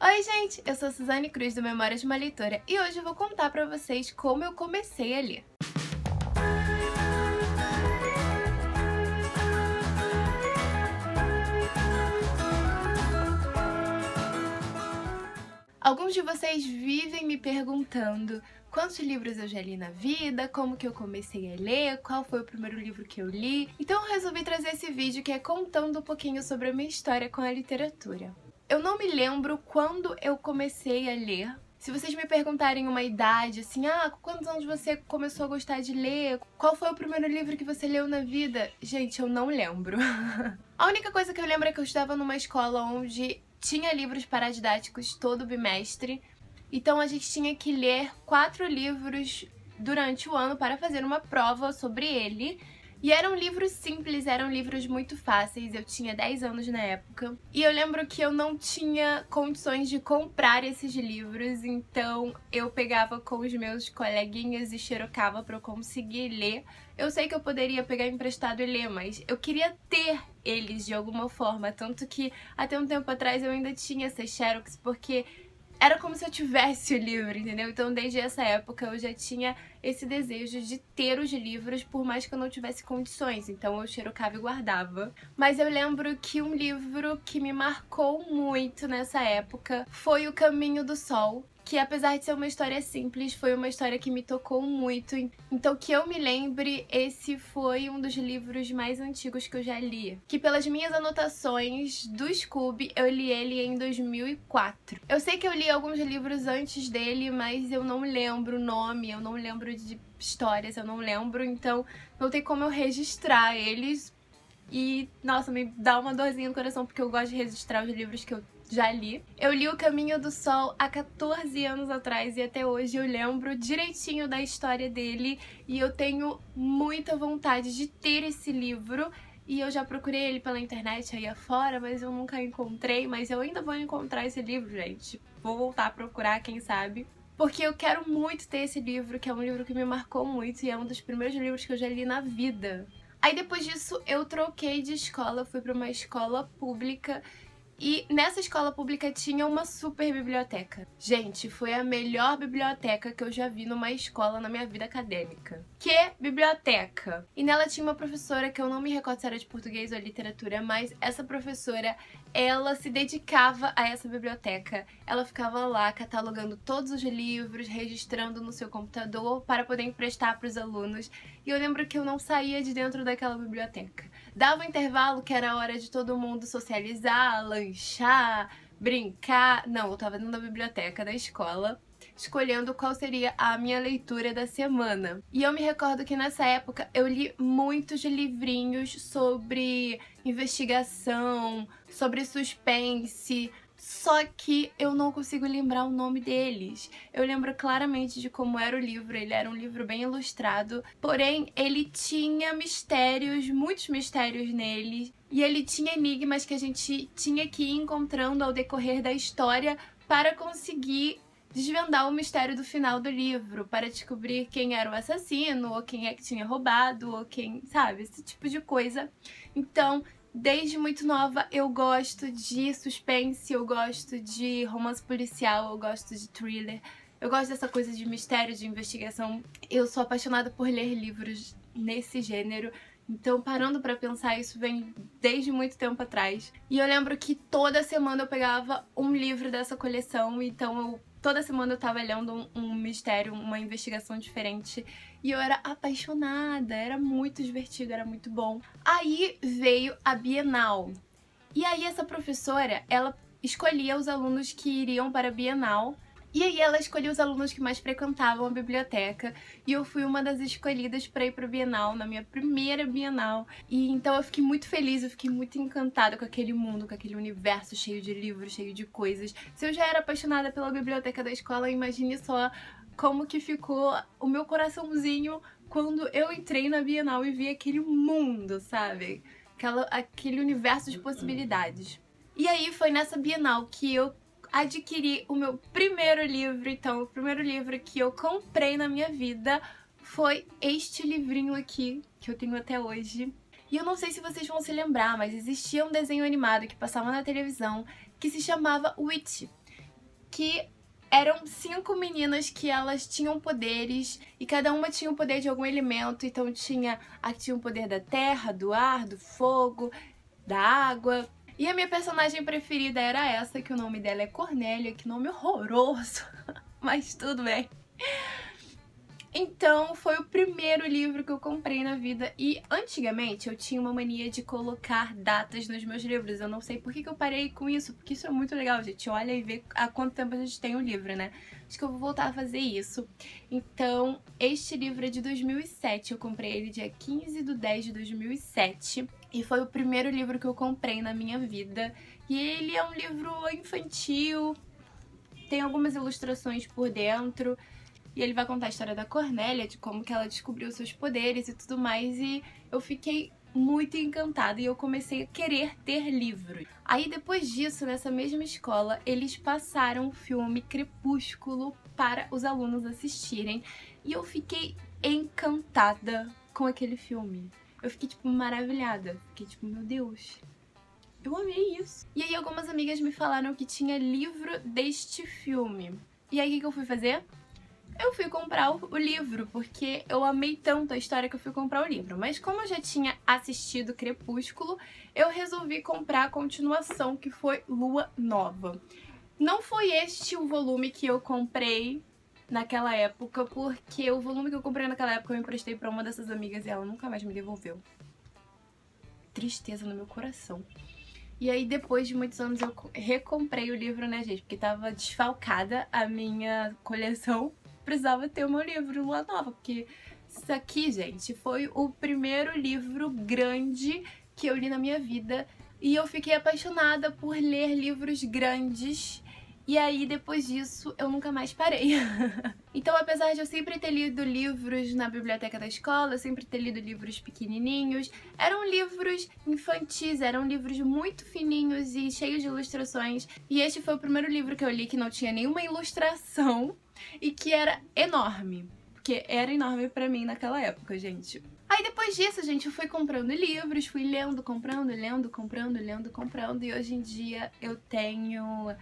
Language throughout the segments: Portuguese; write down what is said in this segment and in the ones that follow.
Oi gente, eu sou Suzane Cruz do Memórias de uma Leitora e hoje eu vou contar pra vocês como eu comecei a ler. Alguns de vocês vivem me perguntando quantos livros eu já li na vida, como que eu comecei a ler, qual foi o primeiro livro que eu li. Então eu resolvi trazer esse vídeo que é contando um pouquinho sobre a minha história com a literatura. Eu não me lembro quando eu comecei a ler. Se vocês me perguntarem uma idade, assim, com quantos anos você começou a gostar de ler? Qual foi o primeiro livro que você leu na vida? Gente, eu não lembro. A única coisa que eu lembro é que eu estudava numa escola onde tinha livros paradidáticos todo bimestre. Então a gente tinha que ler 4 livros durante o ano para fazer uma prova sobre ele. E eram livros simples, eram livros muito fáceis, eu tinha 10 anos na época. E eu lembro que eu não tinha condições de comprar esses livros, então eu pegava com os meus coleguinhas e xerocava para eu conseguir ler. Eu sei que eu poderia pegar emprestado e ler, mas eu queria ter eles de alguma forma, tanto que até um tempo atrás eu ainda tinha essas xerox, porque era como se eu tivesse o livro, entendeu? Então desde essa época eu já tinha esse desejo de ter os livros, por mais que eu não tivesse condições, então eu xerocava e guardava. Mas eu lembro que um livro que me marcou muito nessa época foi O Caminho do Sol, que apesar de ser uma história simples, foi uma história que me tocou muito. Então que eu me lembre, esse foi um dos livros mais antigos que eu já li. Que pelas minhas anotações do Scooby, eu li ele em 2004. Eu sei que eu li alguns livros antes dele, mas eu não lembro o nome, eu não lembro de histórias, eu não lembro. Então não tem como eu registrar eles. E, nossa, me dá uma dorzinha no coração, porque eu gosto de registrar os livros que eu já li. Eu li O Caminho do Sol há 14 anos atrás e até hoje eu lembro direitinho da história dele e eu tenho muita vontade de ter esse livro. E eu já procurei ele pela internet aí afora, mas eu nunca encontrei. Mas eu ainda vou encontrar esse livro, gente. Vou voltar a procurar, quem sabe. Porque eu quero muito ter esse livro, que é um livro que me marcou muito e é um dos primeiros livros que eu já li na vida. Aí depois disso eu troquei de escola, fui pra uma escola pública. E nessa escola pública tinha uma super biblioteca. Gente, foi a melhor biblioteca que eu já vi numa escola na minha vida acadêmica. Que biblioteca! E nela tinha uma professora que eu não me recordo se era de português ou literatura, mas essa professora, ela se dedicava a essa biblioteca. Ela ficava lá catalogando todos os livros, registrando no seu computador para poder emprestar para os alunos. E eu lembro que eu não saía de dentro daquela biblioteca. Dava um intervalo que era a hora de todo mundo socializar, lanchar, brincar. Não, eu tava dentro da biblioteca da escola, escolhendo qual seria a minha leitura da semana. E eu me recordo que nessa época eu li muitos livrinhos sobre investigação, sobre suspense, só que eu não consigo lembrar o nome deles. Eu lembro claramente de como era o livro, ele era um livro bem ilustrado, porém ele tinha mistérios, muitos mistérios nele, e ele tinha enigmas que a gente tinha que ir encontrando ao decorrer da história para conseguir desvendar o mistério do final do livro, para descobrir quem era o assassino, ou quem é que tinha roubado, ou quem, sabe, esse tipo de coisa. Então, desde muito nova eu gosto de suspense, eu gosto de romance policial, eu gosto de thriller, eu gosto dessa coisa de mistério, de investigação. Eu sou apaixonada por ler livros nesse gênero, então parando pra pensar, isso vem desde muito tempo atrás. E eu lembro que toda semana eu pegava um livro dessa coleção, então toda semana eu tava lendo um mistério, uma investigação diferente. E eu era apaixonada, era muito divertido, era muito bom. Aí veio a Bienal. E aí essa professora, ela escolhia os alunos que iriam para a Bienal. E aí ela escolhia os alunos que mais frequentavam a biblioteca. E eu fui uma das escolhidas para ir para a Bienal, na minha primeira Bienal. E então eu fiquei muito feliz, eu fiquei muito encantada com aquele mundo, com aquele universo cheio de livros, cheio de coisas. Se eu já era apaixonada pela biblioteca da escola, imagine só como que ficou o meu coraçãozinho quando eu entrei na Bienal e vi aquele mundo, sabe? Aquele universo de possibilidades. E aí foi nessa Bienal que eu adquiri o meu primeiro livro. Então o primeiro livro que eu comprei na minha vida foi este livrinho aqui, que eu tenho até hoje. E eu não sei se vocês vão se lembrar, mas existia um desenho animado que passava na televisão que se chamava Witch. que eram 5 meninas que elas tinham poderes e cada uma tinha o poder de algum elemento. Então tinha a que tinha o poder da terra, do ar, do fogo, da água. E a minha personagem preferida era essa, que o nome dela é Cornélia, que nome horroroso, mas tudo bem. Então, foi o primeiro livro que eu comprei na vida e antigamente eu tinha uma mania de colocar datas nos meus livros. Eu não sei por que eu parei com isso, porque isso é muito legal, gente. Olha e vê há quanto tempo a gente tem o livro, né? Acho que eu vou voltar a fazer isso. Então, este livro é de 2007, eu comprei ele dia 15/10/2007 e foi o primeiro livro que eu comprei na minha vida. E ele é um livro infantil, tem algumas ilustrações por dentro. E ele vai contar a história da Cornélia, de como que ela descobriu seus poderes e tudo mais. E eu fiquei muito encantada e eu comecei a querer ter livros. Aí depois disso, nessa mesma escola, eles passaram o filme Crepúsculo para os alunos assistirem. E eu fiquei encantada com aquele filme. Eu fiquei, tipo, maravilhada. Fiquei, tipo, meu Deus, eu amei isso. E aí algumas amigas me falaram que tinha livro deste filme. E aí o que eu fui fazer? Eu fui comprar o livro, porque eu amei tanto a história que eu fui comprar o livro. Mas como eu já tinha assistido Crepúsculo, eu resolvi comprar a continuação, que foi Lua Nova. Não foi este o volume que eu comprei naquela época, porque o volume que eu comprei naquela época eu emprestei pra uma dessas amigas e ela nunca mais me devolveu. Tristeza no meu coração. E aí, depois de muitos anos, eu recomprei o livro, né, gente? Porque tava desfalcada a minha coleção. Precisava ter o meu livro Lua Nova, porque isso aqui, gente, foi o primeiro livro grande que eu li na minha vida e eu fiquei apaixonada por ler livros grandes. E aí, depois disso, eu nunca mais parei. Então, apesar de eu sempre ter lido livros na biblioteca da escola, eu sempre ter lido livros pequenininhos, eram livros infantis, eram livros muito fininhos e cheios de ilustrações. E este foi o primeiro livro que eu li que não tinha nenhuma ilustração e que era enorme, porque era enorme pra mim naquela época, gente. Aí depois disso, gente, eu fui comprando livros, fui lendo, comprando, lendo, comprando, lendo, comprando, e hoje em dia eu tenho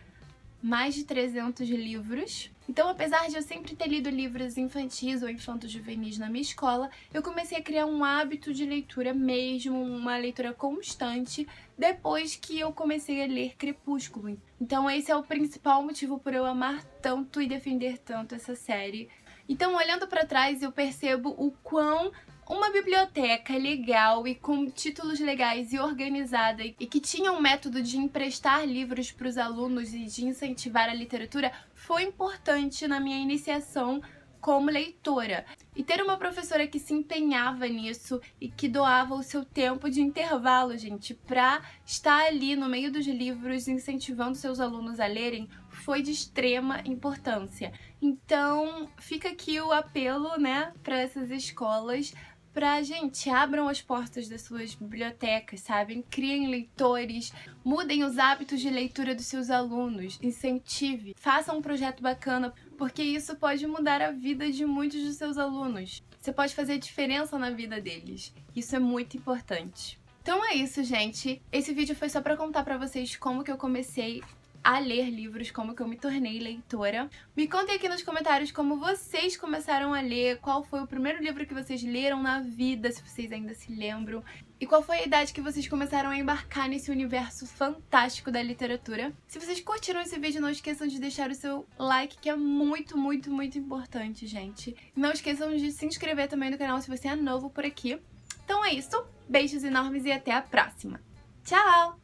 mais de 300 livros. Então, apesar de eu sempre ter lido livros infantis ou infanto-juvenis na minha escola, eu comecei a criar um hábito de leitura mesmo, uma leitura constante, depois que eu comecei a ler Crepúsculo. Então, esse é o principal motivo por eu amar tanto e defender tanto essa série. Então, olhando pra trás, eu percebo o quão uma biblioteca legal e com títulos legais e organizada e que tinha um método de emprestar livros para os alunos e de incentivar a literatura foi importante na minha iniciação como leitora. E ter uma professora que se empenhava nisso e que doava o seu tempo de intervalo, gente, pra estar ali no meio dos livros incentivando seus alunos a lerem foi de extrema importância. Então, fica aqui o apelo, né, para essas escolas pra, gente, abram as portas das suas bibliotecas, sabe? Criem leitores, mudem os hábitos de leitura dos seus alunos, incentive, façam um projeto bacana, porque isso pode mudar a vida de muitos dos seus alunos. Você pode fazer diferença na vida deles. Isso é muito importante. Então é isso, gente. Esse vídeo foi só pra contar pra vocês como que eu comecei a ler livros, como que eu me tornei leitora. Me contem aqui nos comentários como vocês começaram a ler, qual foi o primeiro livro que vocês leram na vida, se vocês ainda se lembram, e qual foi a idade que vocês começaram a embarcar nesse universo fantástico da literatura. Se vocês curtiram esse vídeo, não esqueçam de deixar o seu like, que é muito, muito, muito importante, gente. Não esqueçam de se inscrever também no canal se você é novo por aqui. Então é isso, beijos enormes e até a próxima. Tchau!